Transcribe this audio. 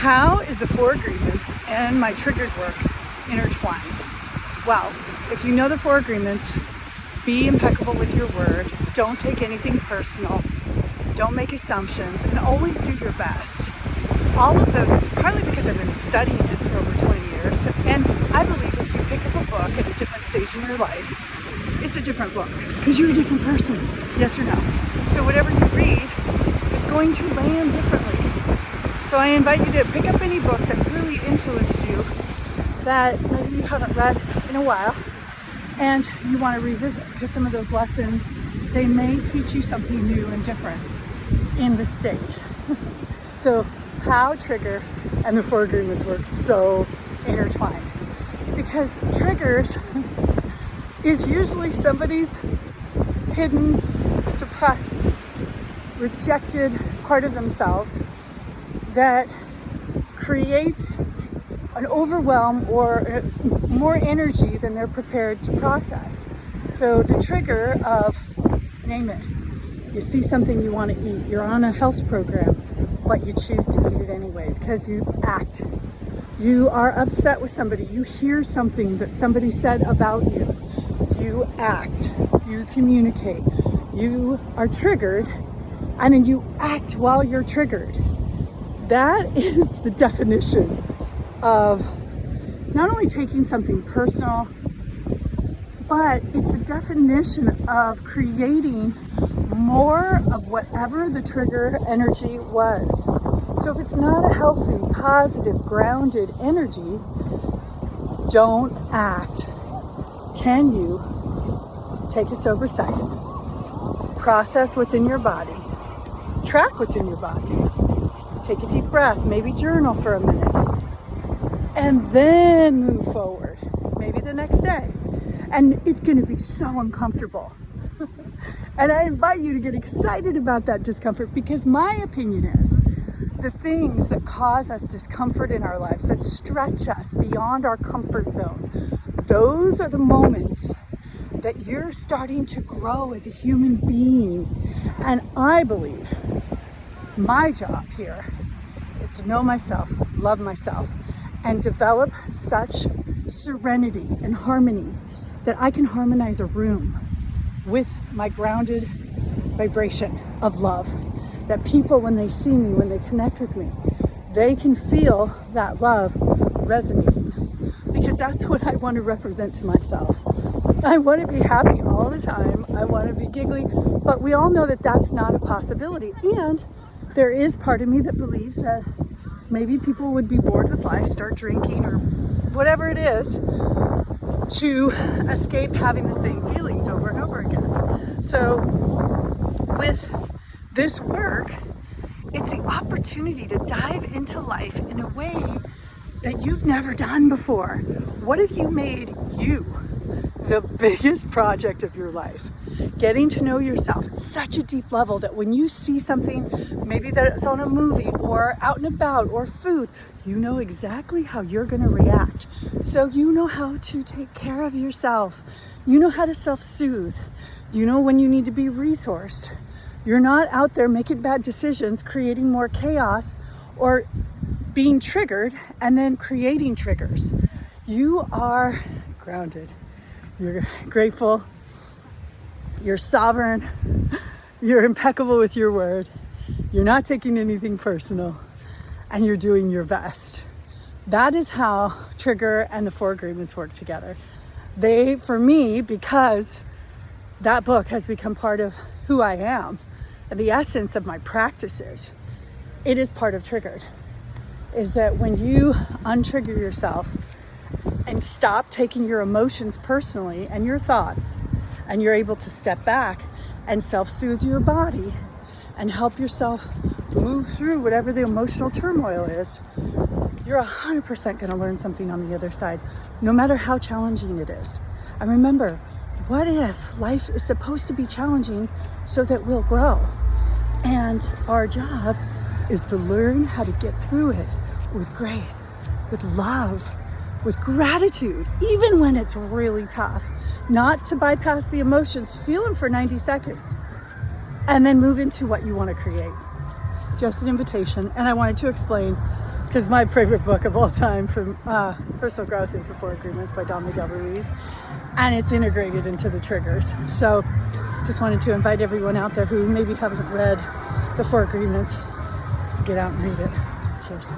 How is the Four Agreements and my triggered work intertwined? Well, if you know the Four Agreements, be impeccable with your word, don't take anything personal, don't make assumptions, and always do your best. All of those, partly because I've been studying it for over 20 years, and I believe if you pick up a book at a different stage in your life, it's a different book, because you're a different person, yes or no? So whatever you read, it's going to land differently. So I invite you to pick up any book that really influenced you, that maybe you haven't read in a while, and you want to revisit, because some of those lessons, they may teach you something new and different in the state. So how trigger and the Four Agreements work so intertwined, because triggers is usually somebody's hidden, suppressed, rejected part of themselves that creates an overwhelm or more energy than they're prepared to process. So the trigger of, name it, you see something you want to eat, you're on a health program, but you choose to eat it anyways because you act. You are upset with somebody, you hear something that somebody said about you, you act, you communicate, you are triggered, and then you act while you're triggered. That is the definition of not only taking something personal, but it's the definition of creating more of whatever the trigger energy was. So if it's not a healthy, positive, grounded energy, don't act. Can you take a sober second, process what's in your body, track what's in your body, take a deep breath, maybe journal for a minute, and then move forward, maybe the next day. And it's going to be so uncomfortable. And I invite you to get excited about that discomfort, because my opinion is the things that cause us discomfort in our lives, that stretch us beyond our comfort zone, those are the moments that you're starting to grow as a human being. And I believe my job here is to know myself, love myself, and develop such serenity and harmony that I can harmonize a room with my grounded vibration of love. That people, when they see me, when they connect with me, they can feel that love resonating. Because that's what I want to represent to myself. I want to be happy all the time. I want to be giggly. But we all know that that's not a possibility. And there is part of me that believes that maybe people would be bored with life, start drinking or whatever it is, to escape having the same feelings over and over again. So with this work, it's the opportunity to dive into life in a way that you've never done before. What if you made you the biggest project of your life? Getting to know yourself at such a deep level that when you see something, maybe that it's on a movie or out and about or food, you know exactly how you're going to react. So you know how to take care of yourself. You know how to self-soothe. You know when you need to be resourced. You're not out there making bad decisions, creating more chaos, or being triggered and then creating triggers. You are grounded. You're grateful. You're sovereign. You're impeccable with your word. You're not taking anything personal. And you're doing your best. That is how trigger and the Four Agreements work together. They, for me, because that book has become part of who I am, and the essence of my practices, it is part of triggered. Is that when you untrigger yourself and stop taking your emotions personally and your thoughts, and you're able to step back and self-soothe your body and help yourself move through whatever the emotional turmoil is, you're 100% going to learn something on the other side, no matter how challenging it is. And remember, what if life is supposed to be challenging so that we'll grow? And our job is to learn how to get through it with grace, with love, with gratitude, even when it's really tough. Not to bypass the emotions, feel them for 90 seconds, and then move into what you want to create. Just an invitation. And I wanted to explain because my favorite book of all time for personal growth is The Four Agreements by Don Miguel Ruiz, and it's integrated into the triggers. So just wanted to invite everyone out there who maybe hasn't read The Four Agreements to get out and read it. Cheers.